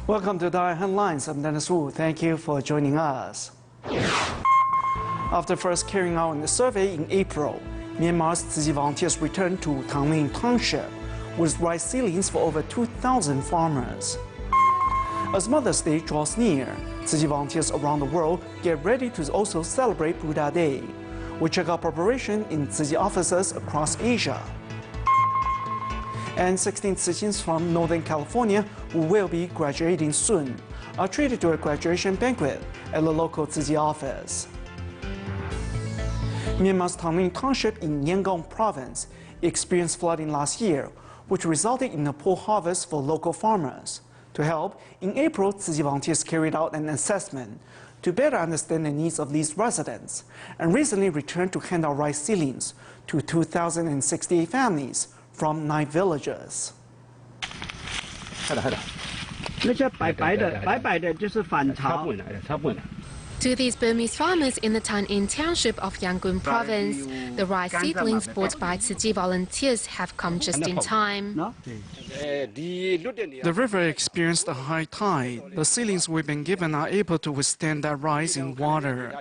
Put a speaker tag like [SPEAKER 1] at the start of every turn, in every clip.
[SPEAKER 1] Welcome to DaAi Headlines. I'm Dennis Wu. Thank you for joining us. After first carrying out a survey in April, Myanmar's Tzu Chi volunteers returned to Tangling Township with rice seedlings for over 2,000 farmers. As Mother's Day draws near, Tzu Chi volunteers around the world get ready to also celebrate Buddha Day. We check out preparation in Tzu Chi offices across Asia. And 16 Tzu Chins from Northern California who will be graduating soon are treated to a graduation banquet at the local Tzu Chi office. Myanmar's Tangling Township in Yangon province experienced flooding last year, which resulted in a poor harvest for local farmers. To help, in April, Tzu Chi volunteers carried out an assessment to better understand the needs of these residents, and recently returned to hand out rice seedlings to 2,068 families from 9 villages.
[SPEAKER 2] To these Burmese farmers in the Tan-In township of Yangon province, the rice seedlings bought by Tzu Chi volunteers have come just in time.
[SPEAKER 1] The river experienced a high tide. The seedlings we've been given are able to withstand that rise in water.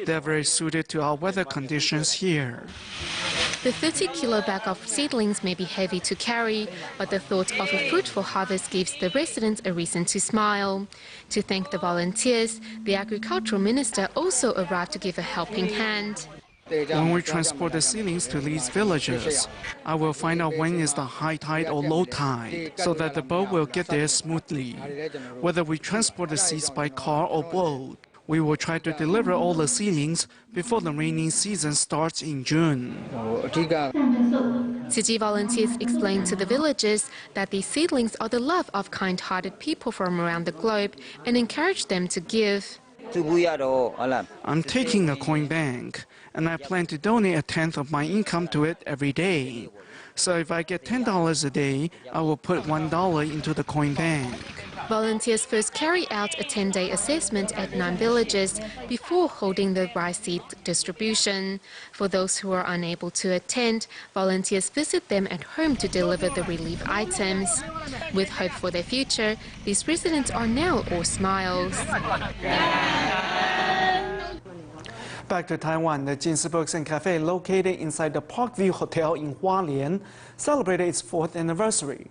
[SPEAKER 1] They're very suited to our weather conditions here.
[SPEAKER 2] The 30-kilo bag of seedlings may be heavy to carry, but the thought of a fruitful harvest gives the residents a reason to smile. To thank the volunteers, the agricultural minister also arrived to give a helping hand.
[SPEAKER 1] When we transport the seedlings to these villages, I will find out when is the high tide or low tide, so that the boat will get there smoothly. Whether we transport the seeds by car or boat, we will try to deliver all the seedlings before the rainy season starts in June.
[SPEAKER 2] Tzu Chi volunteers explained to the villagers that these seedlings are the love of kind-hearted people from around the globe and encourage them to give.
[SPEAKER 1] I'm taking a coin bank, and I plan to donate a tenth of my income to it every day. So if I get $10 a day, I will put $1 into the coin bank.
[SPEAKER 2] Volunteers first carry out a 10-day assessment at 9 villages before holding the rice seed distribution. For those who are unable to attend, volunteers visit them at home to deliver the relief items. With hope for their future, these residents are now all smiles.
[SPEAKER 1] Back to Taiwan, the Jinsi Books and Cafe located inside the Parkview Hotel in Hualien celebrated its 4th anniversary.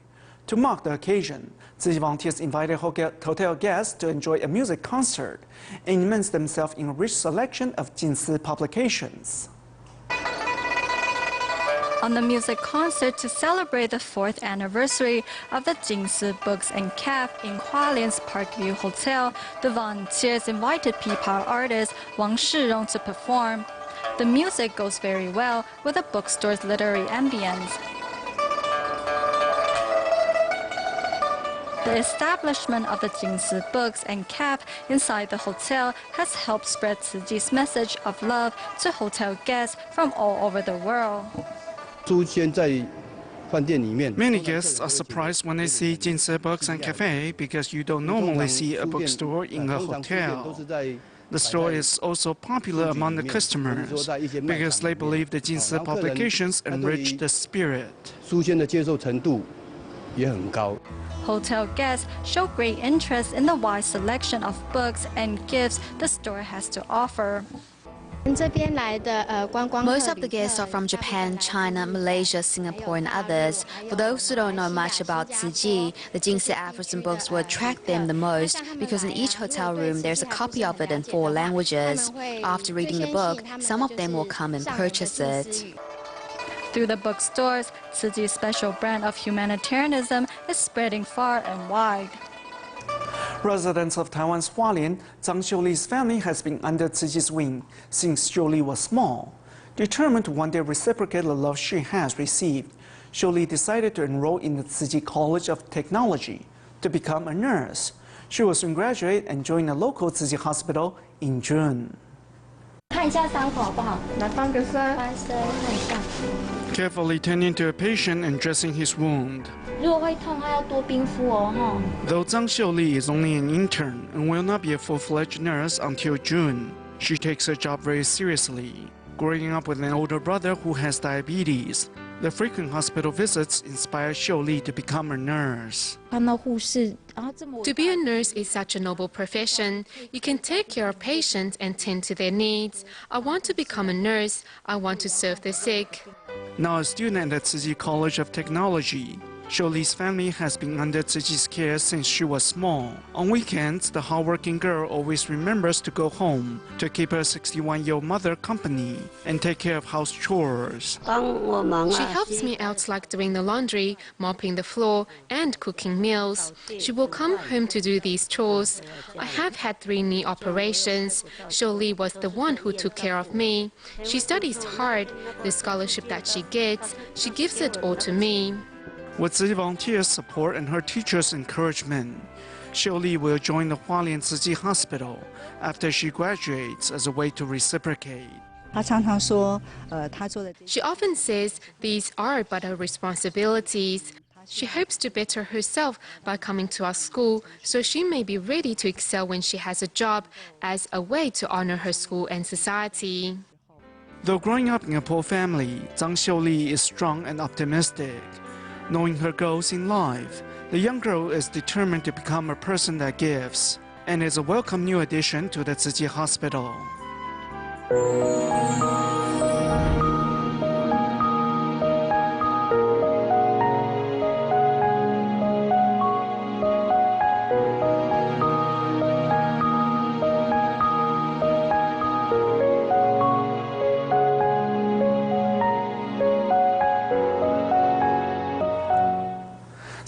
[SPEAKER 1] To mark the occasion, Tzu Chi volunteers invited hotel guests to enjoy a music concert and immerse themselves in a rich selection of Jinsi publications.
[SPEAKER 3] On the music concert to celebrate the 4th anniversary of the Jinsi Books and Cafe in Hualien's Parkview Hotel, the volunteers invited P-pop artist Wang Shirong to perform. The music goes very well with the bookstore's literary ambience. The establishment of the Jinsi Books and Cafe inside the hotel has helped spread Tzu Chi's message of love to hotel guests from all over the world.
[SPEAKER 1] Many guests are surprised when they see Jinsi Books and Cafe because you don't normally see a bookstore in a hotel. The store is also popular among the customers because they believe the Jinsi publications enrich the spirit.
[SPEAKER 3] Hotel guests show great interest in the wide selection of books and gifts the store has to offer.
[SPEAKER 4] Most of the guests are from Japan, China, Malaysia, Singapore, and others. For those who don't know much about Tzu Chi, the Jinsi Aphorism books will attract them the most because in each hotel room there's a copy of it in 4 languages. After reading the book, some of them will come and purchase it.
[SPEAKER 3] Through the bookstores, Tzu Chi's special brand of humanitarianism is spreading far and wide.
[SPEAKER 1] Residents of Taiwan's Hualien, Zhang Xiuli's family has been under Tzu Chi's wing since Xiuli was small. Determined to one day reciprocate the love she has received, Xiuli decided to enroll in the Tzu Chi College of Technology to become a nurse. She will soon graduate and join a local Tzu Chi hospital in June. Carefully tending to a patient and dressing his wound. Though Zhang Xiuli is only an intern and will not be a full-fledged nurse until June, she takes her job very seriously. Growing up with an older brother who has diabetes, the frequent hospital visits inspired Xiuli to become a nurse.
[SPEAKER 2] To be a nurse is such a noble profession. You can take care of patients and tend to their needs. I want to become a nurse. I want to serve the sick.
[SPEAKER 1] Now a student at Tzu College of Technology, Xiuli's family has been under Tzu's care since she was small. On weekends, the hardworking girl always remembers to go home to keep her 61-year-old mother company and take care of house chores.
[SPEAKER 2] She helps me out like doing the laundry, mopping the floor, and cooking meals. She will come home to do these chores. I have had 3 knee operations. Xiuli was the one who took care of me. She studies hard. The scholarship that she gets, she gives it all to me.
[SPEAKER 1] With Tzu volunteers' support and her teachers' encouragement, Xiuli will join the Hualien Tzu Hospital after she graduates as a way to reciprocate.
[SPEAKER 2] She often says these are but her responsibilities. She hopes to better herself by coming to our school so she may be ready to excel when she has a job as a way to honor her school and society.
[SPEAKER 1] Though growing up in a poor family, Zhang Xiuli is strong and optimistic. Knowing her goals in life, the young girl is determined to become a person that gives and is a welcome new addition to the Tzu Hospital.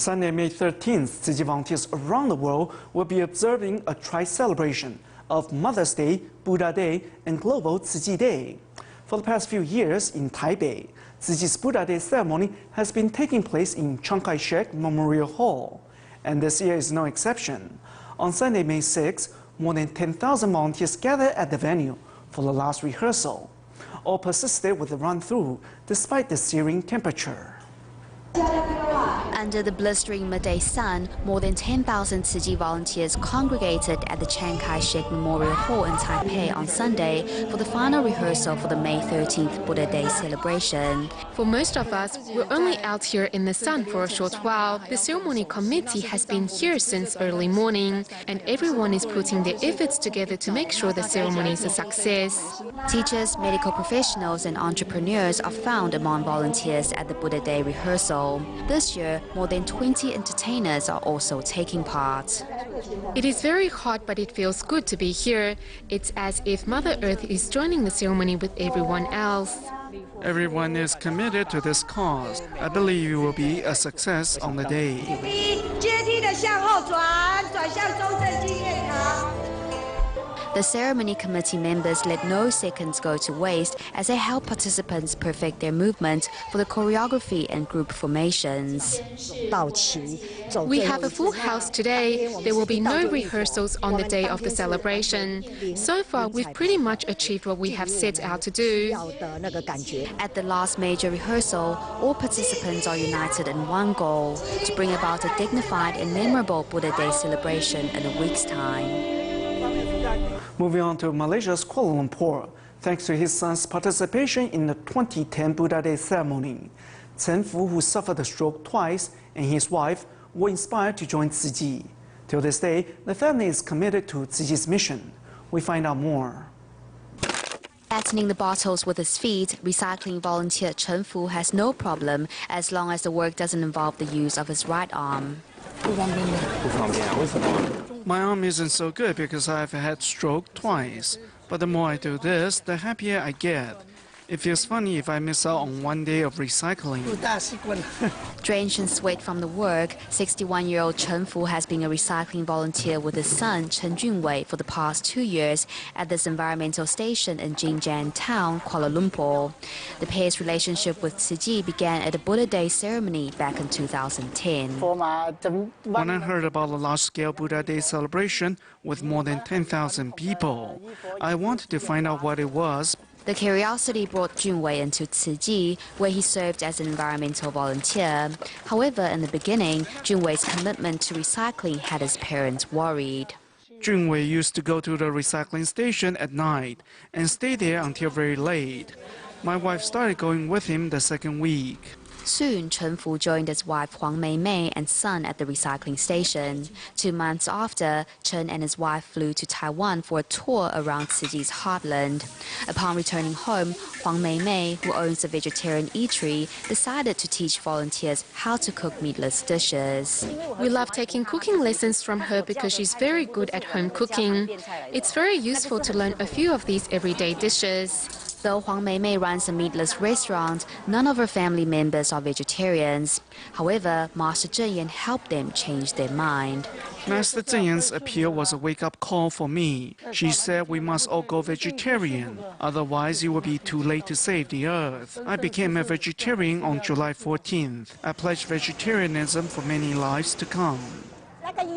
[SPEAKER 1] Sunday, May 13th, Tzu volunteers around the world will be observing a tri-celebration of Mother's Day, Buddha Day, and Global Tzu Day. For the past few years in Taipei, Tzu's Buddha Day ceremony has been taking place in Chiang Kai-shek Memorial Hall, and this year is no exception. On Sunday, May 6th, more than 10,000 volunteers gathered at the venue for the last rehearsal. All persisted with the run-through despite the searing temperature.
[SPEAKER 4] Under the blistering midday sun, more than 10,000 Tzu volunteers congregated at the Chiang Kai-shek Memorial Hall in Taipei on Sunday for the final rehearsal for the May 13th Buddha Day celebration.
[SPEAKER 2] For most of us, we're only out here in the sun for a short while. The ceremony committee has been here since early morning, and everyone is putting their efforts together to make sure the ceremony is a success.
[SPEAKER 4] Teachers, medical professionals, and entrepreneurs are found among volunteers at the Buddha Day rehearsal. This year, more than 20 entertainers are also taking part.
[SPEAKER 2] It is very hot, but it feels good to be here. It's as if Mother Earth is joining the ceremony with everyone else.
[SPEAKER 1] Everyone is committed to this cause. I believe it will be a success on the day.
[SPEAKER 4] The ceremony committee members let no seconds go to waste as they help participants perfect their movement for the choreography and group formations.
[SPEAKER 2] We have a full house today. There will be no rehearsals on the day of the celebration. So far, we've pretty much achieved what we have set out to do.
[SPEAKER 4] At the last major rehearsal, all participants are united in one goal: to bring about a dignified and memorable Buddha Day celebration in a week's time.
[SPEAKER 1] Moving on to Malaysia's Kuala Lumpur, thanks to his son's participation in the 2010 Buddha Day ceremony, Chen Fu, who suffered a stroke twice, and his wife were inspired to join Tzu. Till this day, the family is committed to Tzu's mission. We find out more.
[SPEAKER 4] Flattening the bottles with his feet, recycling volunteer Chen Fu has no problem as long as the work doesn't involve the use of his right arm.
[SPEAKER 1] My arm isn't so good because I've had stroke twice, but the more I do this, the happier I get. It feels funny if I miss out on one day of recycling.
[SPEAKER 4] Drenched in sweat from the work, 61-year-old Chen Fu has been a recycling volunteer with his son Chen Junwei for the past 2 years at this environmental station in Jinjiang town, Kuala Lumpur. The pair's relationship with Tzu began at a Buddha Day ceremony back in 2010.
[SPEAKER 1] When I heard about the large-scale Buddha Day celebration with more than 10,000 people, I wanted to find out what it was.
[SPEAKER 4] The curiosity brought Junwei into Tzu, where he served as an environmental volunteer. However, in the beginning, Junwei's commitment to recycling had his parents worried.
[SPEAKER 1] Junwei used to go to the recycling station at night and stay there until very late. My wife started going with him the second week.
[SPEAKER 4] Soon, Chen Fu joined his wife Huang Meimei and son at the recycling station. 2 months after, Chen and his wife flew to Taiwan for a tour around Tzuji's heartland. Upon returning home, Huang Meimei, who owns a vegetarian eatery, decided to teach volunteers how to cook meatless dishes.
[SPEAKER 2] We love taking cooking lessons from her because she's very good at home cooking. It's very useful to learn a few of these everyday dishes.
[SPEAKER 4] Though Huang Meimei runs a meatless restaurant, none of her family members are vegetarians. However, Master Zheng Yan helped them change their mind.
[SPEAKER 1] Master Zheng Yan's appeal was a wake-up call for me. She said we must all go vegetarian, otherwise it will be too late to save the earth. I became a vegetarian on July 14th. I pledged vegetarianism for many lives to come.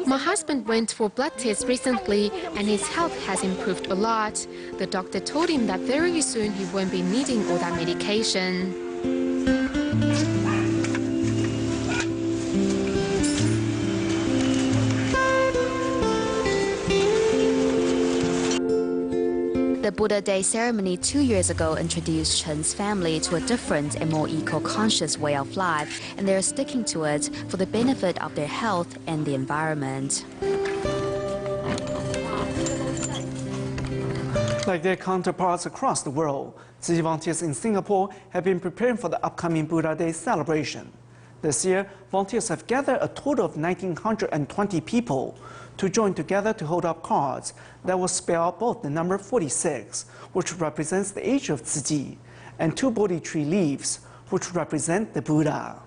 [SPEAKER 2] My husband went for blood tests recently and his health has improved a lot. The doctor told him that very soon he won't be needing all that medication.
[SPEAKER 4] The Buddha Day ceremony 2 years ago introduced Chen's family to a different and more eco-conscious way of life, and they're sticking to it for the benefit of their health and the environment.
[SPEAKER 1] Like their counterparts across the world, Tzuji volunteers in Singapore have been preparing for the upcoming Buddha Day celebration. This year, volunteers have gathered a total of 1,920 people to join together to hold up cards that will spell out both the number 46, which represents the age of Tzuji, and 2 Bodhi tree leaves, which represent the Buddha.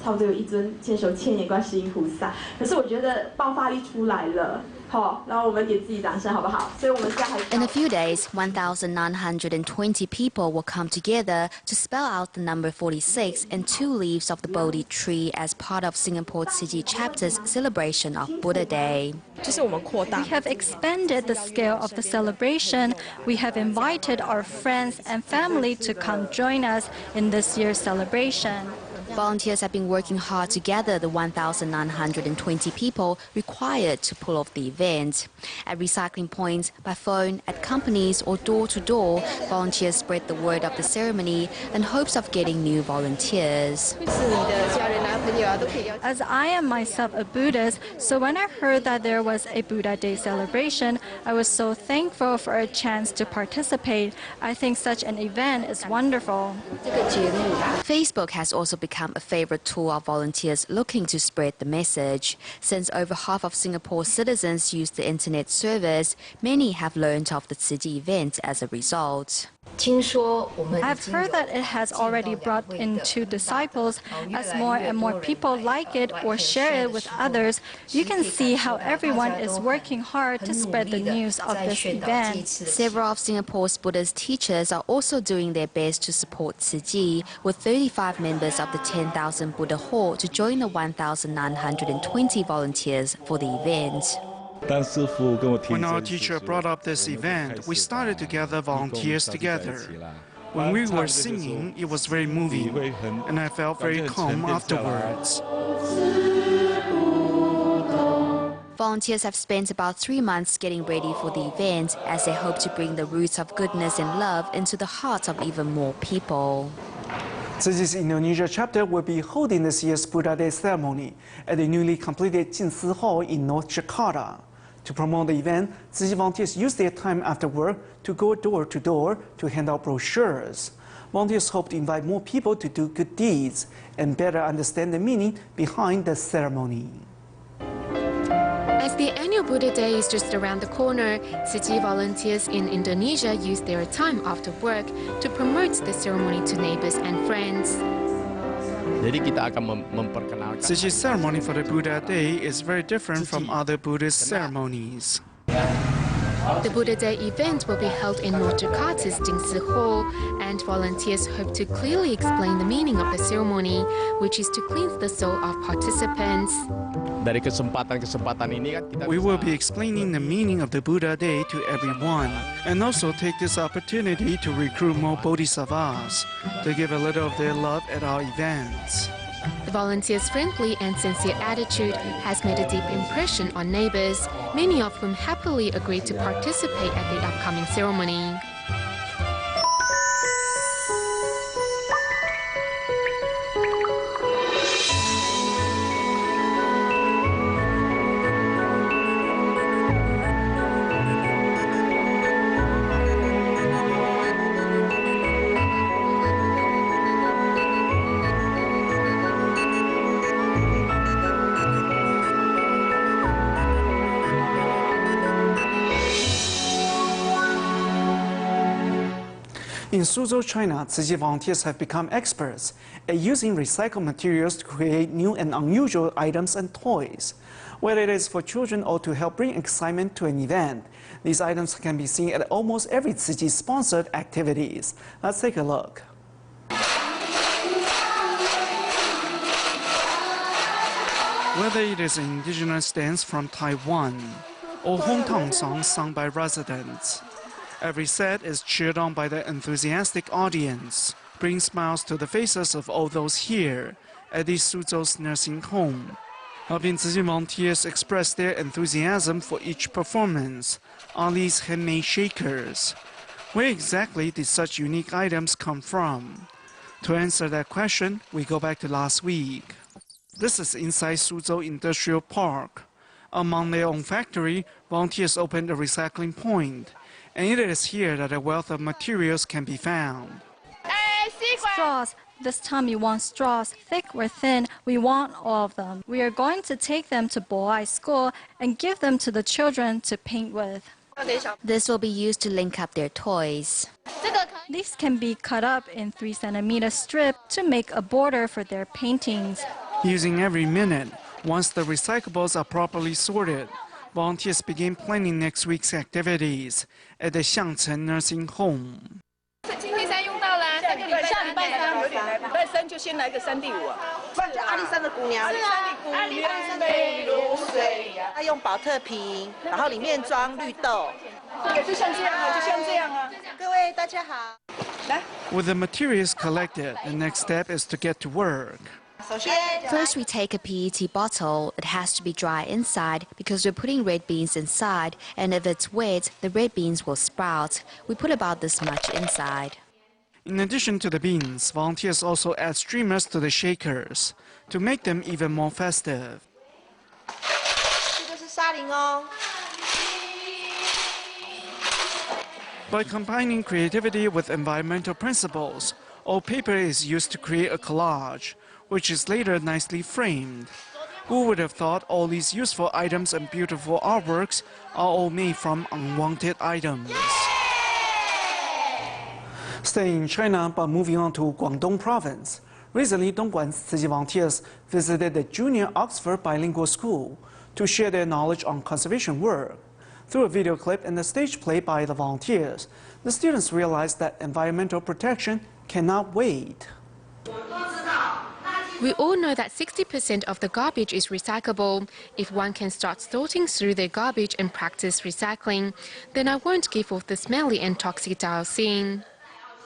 [SPEAKER 5] 差不多有一尊千手千眼观世音菩萨，可是我觉得爆发力出来了，好，然后我们给自己掌声好不好？所以我们现在还
[SPEAKER 4] In a few days, 1,920 people will come together to spell out the number 46 and 2 leaves of the Bodhi tree as part of Singapore Tzuji chapter's celebration of Buddha Day.
[SPEAKER 3] We have expanded the scale of the celebration. We have invited our friends and family to come join us in this year's celebration.
[SPEAKER 4] Volunteers have been working hard to gather the 1,920 people required to pull off the event. At recycling points, by phone, at companies or door-to-door, volunteers spread the word of the ceremony in hopes of getting new volunteers.
[SPEAKER 3] As I am myself a Buddhist, so when I heard that there was a Buddha Day celebration, I was so thankful for a chance to participate. I think such an event is wonderful.
[SPEAKER 4] Facebook has also become a favorite tool of volunteers looking to spread the message. Since over half of Singapore's citizens use the internet service, many have learned of the Tzuji event as a result.
[SPEAKER 3] I've heard that it has already brought in 2 disciples. As more and more people like it or share it with others, you can see how everyone is working hard to spread the news of this event.
[SPEAKER 4] Several of Singapore's Buddhist teachers are also doing their best to support Tzuji, with 35 members of the 10,000 Buddha Hall to join the 1,920 volunteers for the event.
[SPEAKER 1] When our teacher brought up this event, we started to gather volunteers together. When we were singing, it was very moving, and I felt very calm afterwards.
[SPEAKER 4] Volunteers have spent about 3 months getting ready for the event, as they hope to bring the roots of goodness and love into the hearts of even more people.
[SPEAKER 1] Tzuji's Indonesia chapter will be holding this year's Buddha Day ceremony at the newly completed Jinsi Hall in North Jakarta. To promote the event, Tzuji volunteers use their time after work to go door to door to hand out brochures. Volunteers hope to invite more people to do good deeds and better understand the meaning behind the ceremony.
[SPEAKER 2] As the annual Buddha Day is just around the corner, Tzuji volunteers in Indonesia use their time after work to promote the ceremony to neighbors and friends.
[SPEAKER 1] Tzuji's ceremony for the Buddha Day is very different from other Buddhist ceremonies.
[SPEAKER 2] The Buddha Day event will be held in North Jakarta's Jinsi Hall, and volunteers hope to clearly explain the meaning of the ceremony, which is to cleanse the soul of participants.
[SPEAKER 1] We will be explaining the meaning of the Buddha Day to everyone, and also take this opportunity to recruit more bodhisattvas to give a little of their love at our events.
[SPEAKER 2] The volunteers' friendly and sincere attitude has made a deep impression on neighbors, many of whom happily agreed to participate at the upcoming ceremony.
[SPEAKER 1] In Suzhou, China, Tzu Chi volunteers have become experts at using recycled materials to create new and unusual items and toys. Whether it is for children or to help bring excitement to an event, these items can be seen at almost every Tzu Chi-sponsored activities. Let's take a look. Whether it is an indigenous dance from Taiwan or hometown songs sung by residents, every set is cheered on by the enthusiastic audience, bringing smiles to the faces of all those here at the Suzhou's nursing home. Helping Tzu Chi volunteers express their enthusiasm for each performance are these handmade shakers. Where exactly did such unique items come from? To answer that question, we go back to last week. This is inside Suzhou Industrial Park. Among their own factory, volunteers opened a recycling point, and it is here that a wealth of materials can be found.
[SPEAKER 3] Straws. This time you want straws, thick or thin, we want all of them. We are going to take them to DaAi school and give them to the children to paint with.
[SPEAKER 4] This will be used to link up their toys.
[SPEAKER 3] These can be cut up in 3-centimeter strip to make a border for their paintings.
[SPEAKER 1] Using every minute, once the recyclables are properly sorted, volunteers begin planning next week's activities at the Xiangcheng Nursing Home. With the materials collected, the next step is to get to work.
[SPEAKER 4] First, we take a PET bottle. It has to be dry inside because we're putting red beans inside, and if it's wet, the red beans will sprout. We put about this much inside.
[SPEAKER 1] In addition to the beans, volunteers also add streamers to the shakers to make them even more festive. By combining creativity with environmental principles, all paper is used to create a collage, which is later nicely framed. Who would have thought all these useful items and beautiful artworks are all made from unwanted items? Staying in China, but moving on to Guangdong province. Recently, Dongguan's Tzu Chi volunteers visited the Junior Oxford Bilingual School to share their knowledge on conservation work. Through a video clip and a stage play by the volunteers, the students realized that environmental protection cannot wait.
[SPEAKER 2] We all know that 60% of the garbage is recyclable. If one can start sorting through their garbage and practice recycling, then I won't give off the smelly and toxic dioxin.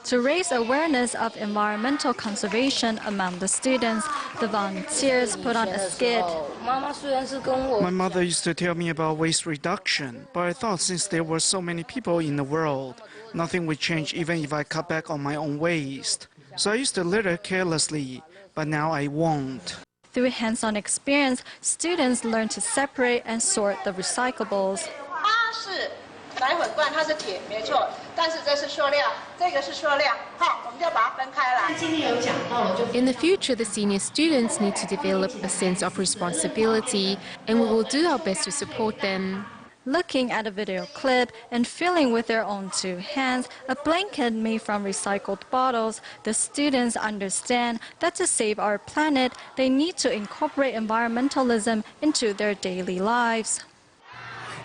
[SPEAKER 3] To raise awareness of environmental conservation among the students, the volunteers put on a skit.
[SPEAKER 1] My mother used to tell me about waste reduction, but I thought since there were so many people in the world, nothing would change even if I cut back on my own waste. So I used to litter carelessly, but now I won't.
[SPEAKER 3] Through hands-on experience, students learn to separate and sort the recyclables.
[SPEAKER 2] In the future, the senior students need to develop a sense of responsibility, and we will do our best to support them.
[SPEAKER 3] Looking at a video clip and filling with their own two hands a blanket made from recycled bottles, the students understand that to save our planet, they need to incorporate environmentalism into their daily lives.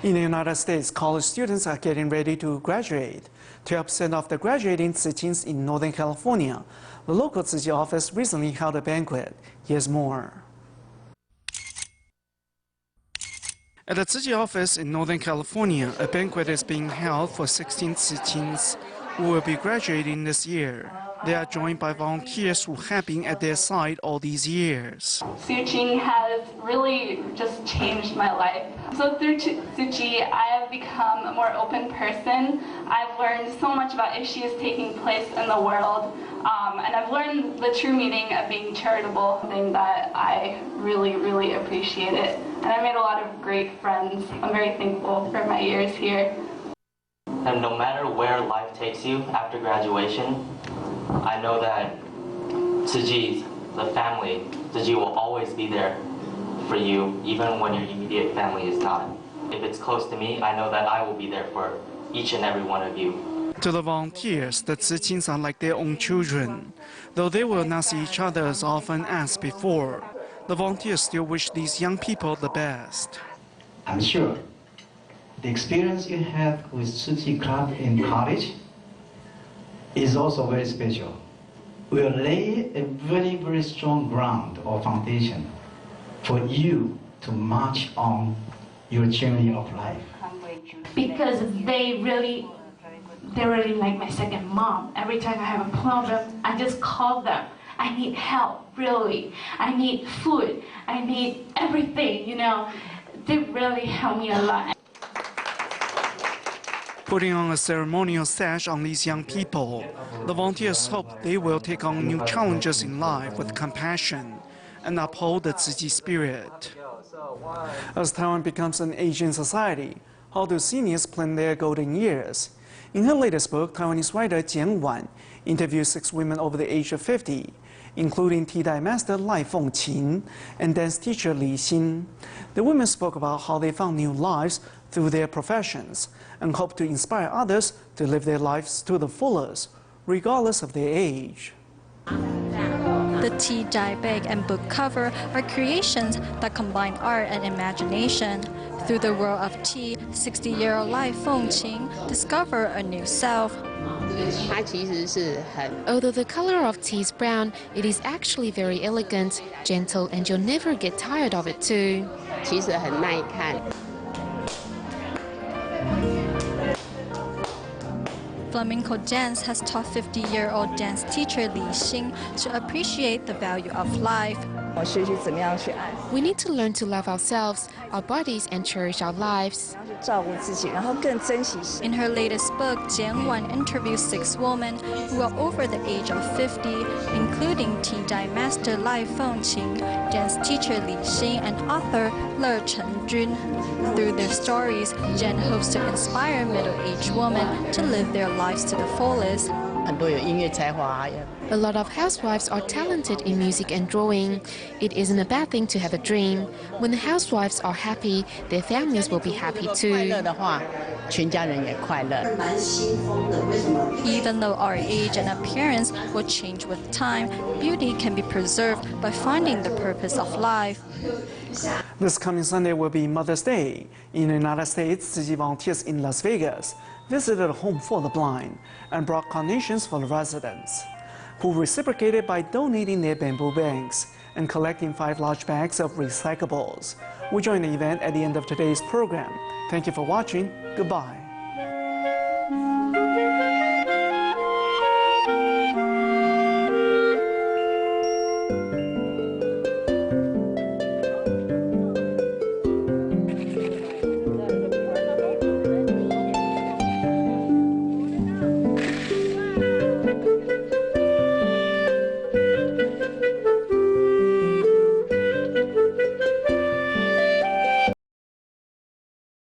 [SPEAKER 1] In the United States, college students are getting ready to graduate. To help send off the graduating Tzu Chis in Northern California, the local Tzu Chi office recently held a banquet. Here's more. At the Tzu Chi office in Northern California, a banquet is being held for 16 Tzu Chis. who will be graduating this year. They are joined by volunteers who have been at their side all these years.
[SPEAKER 6] Tzu Chi has really just changed my life. So through Tzu Chi, I have become a more open person. I've learned so much about issues taking place in the world. And I've learned the true meaning of being charitable, something that I really, really appreciate it. And I made a lot of great friends. I'm very thankful for my years here.
[SPEAKER 7] And no matter where life takes you after graduation, I know that Tzu Chi, the family, Tzu Chi will always be there for you, even when your immediate family is not. If it's close to me, I know that I will be there for each and every one of you.
[SPEAKER 1] To the volunteers, the Tzu Chins are like their own children. Though they will not see each other as often as before, the volunteers still wish these young people the best.
[SPEAKER 8] I'm sure the experience you have with Tzu Chi Club in college is also very special. Will lay a very, very strong ground or foundation for you to march on your journey of life.
[SPEAKER 5] Because they're really like my second mom. Every time I have a problem, I just call them. I need help, really. I need food. I need everything, you know. They really help me a lot.
[SPEAKER 1] Putting on a ceremonial sash on these young people, the volunteers hope they will take on new challenges in life with compassion and uphold the Tzu Chi spirit. As Taiwan becomes an aging society, how do seniors plan their golden years? In her latest book, Taiwanese writer Jian Wan interviews 6 women over the age of 50, including DaAi master Lai Fengqin and dance teacher Li Xin. The women spoke about how they found new lives through their professions and hope to inspire others to live their lives to the fullest, regardless of their age.
[SPEAKER 3] The tea dye bag and book cover are creations that combine art and imagination. Through the world of tea, 60-year-old Lai Fengqin discovered a new self.
[SPEAKER 2] Although the color of tea is brown, it is actually very elegant, gentle, and you'll never get tired of it too.
[SPEAKER 3] Flamenco dance has taught 50-year-old dance teacher Li Xin to appreciate the value of life.
[SPEAKER 2] We need to learn to love ourselves, our bodies, and cherish our lives.
[SPEAKER 3] In her latest book, Jian Wan interviews 6 women who are over the age of 50, including tea dye master Lai Fengqin, dance teacher Li Xin, and author Le Chenjun. Through their stories, Jian hopes to inspire middle-aged women to live their lives to the fullest.
[SPEAKER 2] A lot of housewives are talented in music and drawing. It isn't a bad thing to have a dream. When the housewives are happy, their families will be happy too.
[SPEAKER 3] Even though our age and appearance will change with time, beauty can be preserved by finding the purpose of life.
[SPEAKER 1] This coming Sunday will be Mother's Day. In the United States, Tzu Chi volunteers in Las Vegas visited a home for the blind and brought carnations for the residents, who reciprocated by donating their bamboo banks and collecting 5 large bags of recyclables. We join the event at the end of today's program. Thank you for watching. Goodbye.